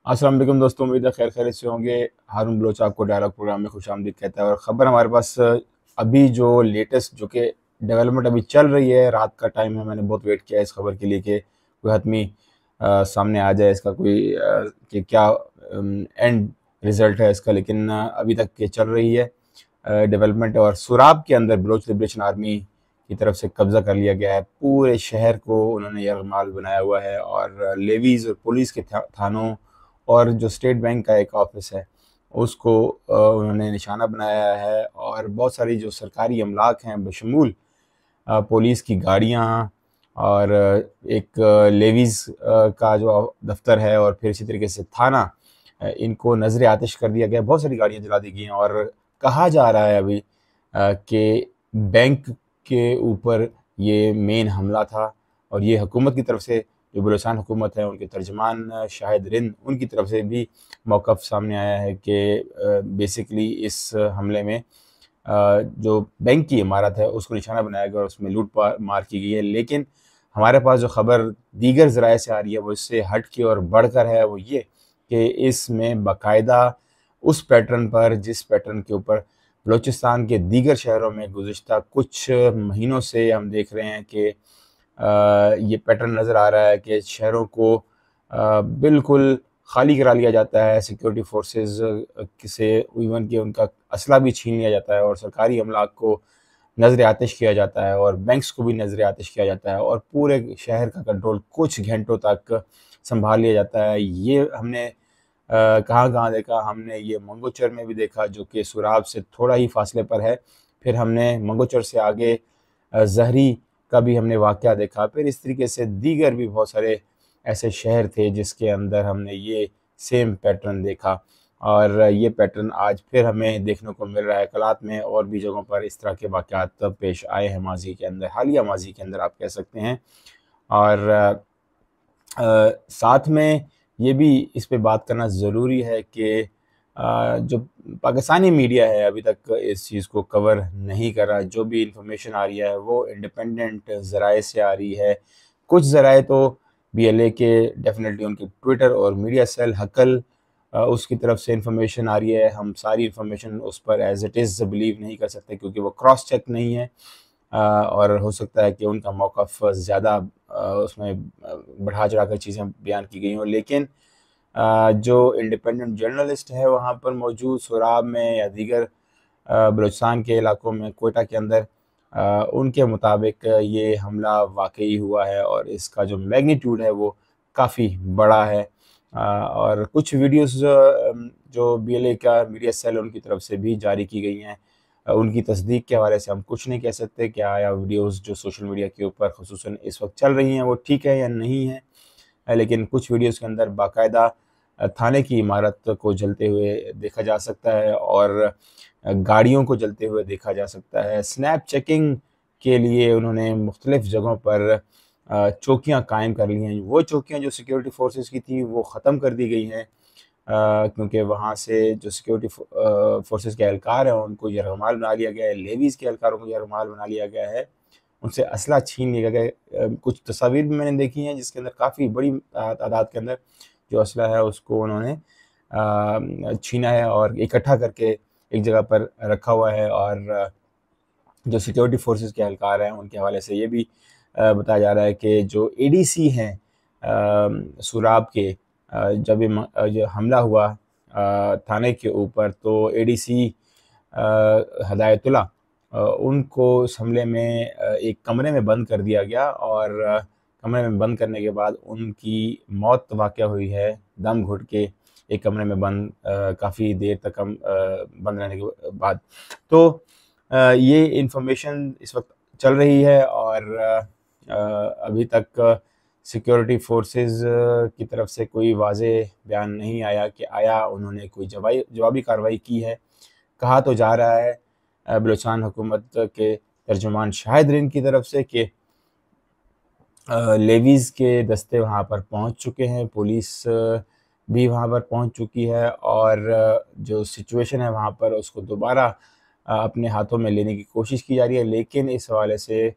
अस्सलाम वालेकुम दोस्तों, उम्मीद है खैर खैरियत से होंगे। हारून बलोच आपको डायलॉग प्रोग्राम में खुशामदीद कहता है। और ख़बर हमारे पास अभी जो लेटेस्ट जो कि डेवलपमेंट अभी चल रही है, रात का टाइम है, मैंने बहुत वेट किया है इस खबर के लिए कि कोई हतमी सामने आ जाए इसका कोई कि क्या एंड रिज़ल्ट है इसका। लेकिन अभी तक ये चल रही है डेवलपमेंट। और सुराब के अंदर बलोच लिबरेशन आर्मी की तरफ से कब्ज़ा कर लिया गया है। पूरे शहर को उन्होंने यरगमाल बनाया हुआ है और लेवीज़ और पुलिस के थानों और जो स्टेट बैंक का एक ऑफिस है उसको उन्होंने निशाना बनाया है। और बहुत सारी जो सरकारी अमलाक हैं बशमूल पुलिस की गाड़ियाँ और एक लेवीज़ का जो दफ्तर है और फिर इसी तरीके से थाना, इनको नज़र आतिश कर दिया गया। बहुत सारी गाड़ियाँ जला दी गई हैं और कहा जा रहा है अभी कि बैंक के ऊपर ये मेन हमला था। और ये हुकूमत की तरफ से जो बलूचिस्तान हुकूमत है उनके तर्जमान शाहिद रिंद, उनकी तरफ से भी मौक़िफ़ सामने आया है कि बेसिकली इस हमले में जो बैंक की इमारत है उसको निशाना बनाया गया और उसमें लूट मार की गई है। लेकिन हमारे पास जो खबर दीगर ज़राए से आ रही है वो इससे हट के और बढ़कर है, वो ये कि इसमें बाकायदा उस पैटर्न पर जिस पैटर्न के ऊपर बलूचिस्तान के दीगर शहरों में गुज़िश्ता कुछ महीनों से हम देख रहे हैं कि ये पैटर्न नज़र आ रहा है कि शहरों को बिल्कुल खाली करा लिया जाता है। सिक्योरिटी फोर्सेस से इवन कि उनका असला भी छीन लिया जाता है और सरकारी अमलाक को नज़र आतिश किया जाता है और बैंक्स को भी नज़र आतिश किया जाता है और पूरे शहर का कंट्रोल कुछ घंटों तक संभाल लिया जाता है। ये हमने कहाँ-कहाँ देखा। हमने ये मंगोचर में भी देखा जो कि सुराब से थोड़ा ही फासले पर है। फिर हमने मंगोचर से आगे ज़हरी का भी हमने वाक़या देखा। फिर इस तरीके से दीगर भी बहुत सारे ऐसे शहर थे जिसके अंदर हमने ये सेम पैटर्न देखा। और ये पैटर्न आज फिर हमें देखने को मिल रहा है। कलात में और भी जगहों पर इस तरह के वाक़यात पेश आए हैं माज़ी के अंदर, हालिया माज़ी के अंदर आप कह सकते हैं। और साथ में ये भी इस पे बात करना ज़रूरी है कि जो पाकिस्तानी मीडिया है अभी तक इस चीज़ को कवर नहीं कर रहा। जो भी इन्फॉर्मेशन आ रही है वो इंडिपेंडेंट ज़राए से आ रही है। कुछ ज़राए तो बीएलए के डेफिनेटली उनके ट्विटर और मीडिया सेल हकल उसकी तरफ से इन्फॉर्मेशन आ रही है। हम सारी इन्फॉर्मेशन उस पर एज़ इट इज़ बिलीव नहीं कर सकते क्योंकि वो क्रॉस चेक नहीं है। और हो सकता है कि उनका मौक़िफ़ ज़्यादा उसमें बढ़ा चढ़ा कर चीज़ें बयान की गई हों। लेकिन जो इंडिपेंडेंट जर्नलिस्ट है वहाँ पर मौजूद सोराब में या दीगर बलूचिस्तान के इलाकों में कोयटा के अंदर, उनके मुताबिक ये हमला वाक़ई हुआ है और इसका जो मैग्नीट्यूड है वो काफ़ी बड़ा है। और कुछ वीडियोज़ जो बीएलए का मीडिया सेल उनकी तरफ से भी जारी की गई हैं। उनकी तस्दीक के हवाले से हम कुछ नहीं कह सकते कि आया वीडियोज़ जो सोशल मीडिया के ऊपर ख़ुसूसन इस वक्त चल रही हैं वो ठीक है या नहीं है। लेकिन कुछ वीडियोज़ के अंदर बाकायदा थाने की इमारत को जलते हुए देखा जा सकता है और गाड़ियों को जलते हुए देखा जा सकता है। स्नैप चेकिंग के लिए उन्होंने मुख्तलिफ़ जगहों पर चौकियाँ कायम कर ली हैं। वो चौकियाँ जो सिक्योरिटी फोर्सेस की थी वो ख़त्म कर दी गई हैं क्योंकि वहाँ से जो सिक्योरिटी फोर्सेस के एहलकार हैं उनको यरगमाल बना लिया गया है। लेवीज़ के एहलकारों को यरगमाल बना लिया गया है। उनसे असला छीन लिया गया है। कुछ तस्वीर भी मैंने देखी हैं जिसके अंदर काफ़ी बड़ी तादाद के अंदर जो असला है उसको उन्होंने छीना है और इकट्ठा करके एक जगह पर रखा हुआ है। और जो सिक्योरिटी फोर्सेस के एहलकार हैं उनके हवाले से ये भी बताया जा रहा है कि जो एडीसी हैं सुराब के, जब ये हमला हुआ थाने के ऊपर तो एडीसी हदायतुल्लाह उनको इस हमले में एक कमरे में बंद कर दिया गया और कमरे में बंद करने के बाद उनकी मौत वाक़या हुई है दम घुट के एक कमरे में बंद, काफ़ी देर तक हम बंद रहने के बाद। तो ये इन्फॉर्मेशन इस वक्त चल रही है और अभी तक सिक्योरिटी फोर्सेस की तरफ से कोई वाज़ेह बयान नहीं आया कि आया उन्होंने कोई जवाबी कार्रवाई की है। कहा तो जा रहा है बलूचिस्तान हुकूमत के तर्जुमान शाहिद रिंद की तरफ से कि लेवीज़ के दस्ते वहाँ पर पहुँच चुके हैं, पुलिस भी वहाँ पर पहुँच चुकी है और जो सिचुएशन है वहाँ पर उसको दोबारा अपने हाथों में लेने की कोशिश की जा रही है। लेकिन इस हवाले से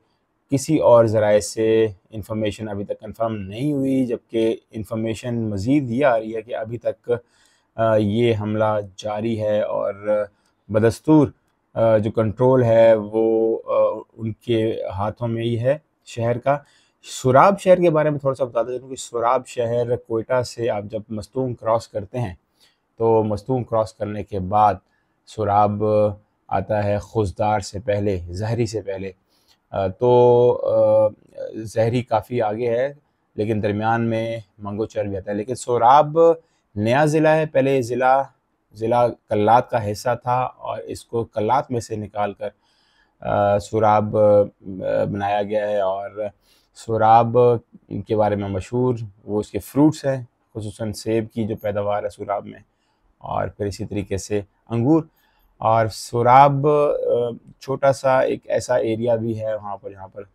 किसी और ज़राए से इंफॉर्मेशन अभी तक कंफर्म नहीं हुई, जबकि इंफॉर्मेशन मज़ीद ये आ रही है कि अभी तक ये हमला जारी है और बदस्तूर जो कंट्रोल है वो उनके हाथों में ही है शहर का। सुराब शहर के बारे में थोड़ा-सा बताते चलूँ कि सुराब शहर कोयटा से आप जब मस्तूम क्रॉस करते हैं, तो मस्तूम क्रॉस करने के बाद सुराब आता है खुजदार से पहले, ज़हरी से पहले। ज़हरी काफ़ी आगे है, लेकिन दरमियान में मंगोचर भी आता है। लेकिन सोराब नया ज़िला है, पहले ये ज़िला कल्लात का हिस्सा था और इसको कल्लात में से निकाल कर सोराब बनाया गया है। और सोराब के बारे में मशहूर वो इसके फ्रूट्स हैं, खुसूसन सेब की जो पैदावार है सोराब में, और फिर इसी तरीके से अंगूर। और सोराब छोटा सा एक ऐसा एरिया भी है वहाँ पर जहाँ पर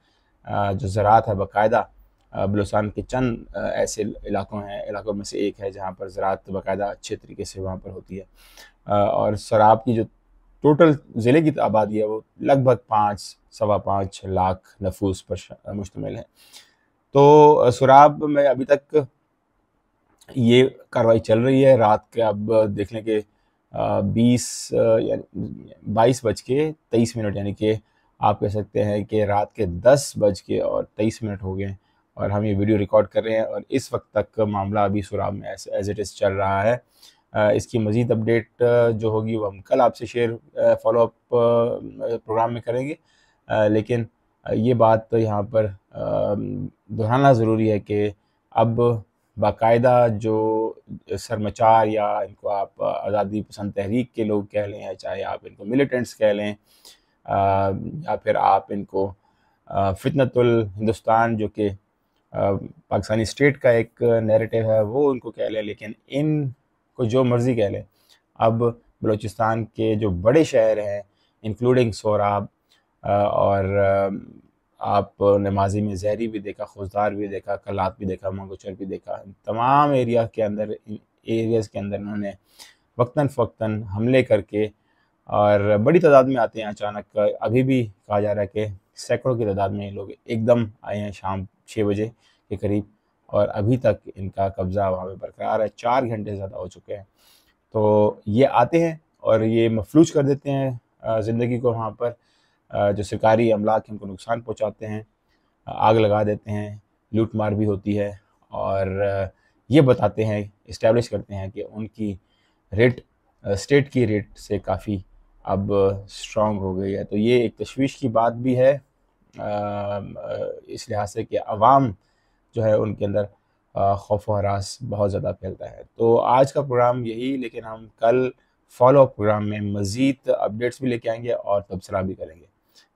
जो ज़राअत है बाकायदा, बलूचिस्तान के चंद ऐसे इलाकों में से एक है जहाँ पर ज़राअत बाकायदा अच्छे तरीके से वहाँ पर होती है। और सोराब की जो टोटल ज़िले की आबादी है वो लगभग 5-5.25 लाख नफूस पर मुश्तमिल है। तो सोराब में अभी तक ये कार्रवाई चल रही है। रात के अब देख लें कि 22:23 यानी कि आप कह सकते हैं कि रात के 10:23 हो गए और हम ये वीडियो रिकॉर्ड कर रहे हैं और इस वक्त तक मामला अभी सुराब में एज इट इज़ चल रहा है। इसकी मज़ीद अपडेट जो होगी वो हम कल आपसे शेयर फॉलो अप प्रोग्राम में करेंगे। लेकिन ये बात तो यहाँ पर दोहराना ज़रूरी है कि अब बाकायदा जो सरमचार या इनको आप आज़ादी पसंद तहरीक के लोग कह लें, या चाहे आप इनको मिलिटेंट्स कह लें, या फिर आप इनको फितनतुल हिंदुस्तान जो कि पाकिस्तानी स्टेट का एक नैरेटिव है वो उनको कह लें, लेकिन इनको जो मर्ज़ी कह लें, अब बलूचिस्तान के जो बड़े शहर हैं इंक्लूडिंग सोराब और आपने माजी में ज़हरी भी देखा, खुजदार भी देखा, कल्लात भी देखा, मंगोचर भी देखा, तमाम एरियाज़ के अंदर उन्होंने वक्तन फ़वक्तन हमले करके और बड़ी तादाद में आते हैं अचानक। अभी भी कहा जा रहा है कि सैकड़ों की तादाद में ये लोग एकदम आए हैं शाम 6 बजे के करीब और अभी तक इनका कब्ज़ा वहाँ पे बरकरार है। 4 घंटे ज़्यादा हो चुके हैं। तो ये आते हैं और ये मफलूज कर देते हैं ज़िंदगी को वहाँ पर। जो सरकारी अमलाक हैं उनको नुकसान पहुँचाते हैं, आग लगा देते हैं, लूट मार भी होती है और ये बताते हैं, इस्टेब्लिश करते हैं कि उनकी रेट स्टेट की रेट से काफ़ी अब स्ट्रॉन्ग हो गई है। तो ये एक तशवीश की बात भी है इस लिहाज से कि अवाम जो है उनके अंदर खौफ व हरास बहुत ज़्यादा फैलता है। तो आज का प्रोग्राम यही, लेकिन हम कल फॉलो अप प्रोग्राम में मज़ीद अपडेट्स भी लेके आएंगे और तबसरा भी करेंगे।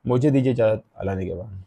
मुझे दीजिए इजाज़त, अल्लाह निगहबान।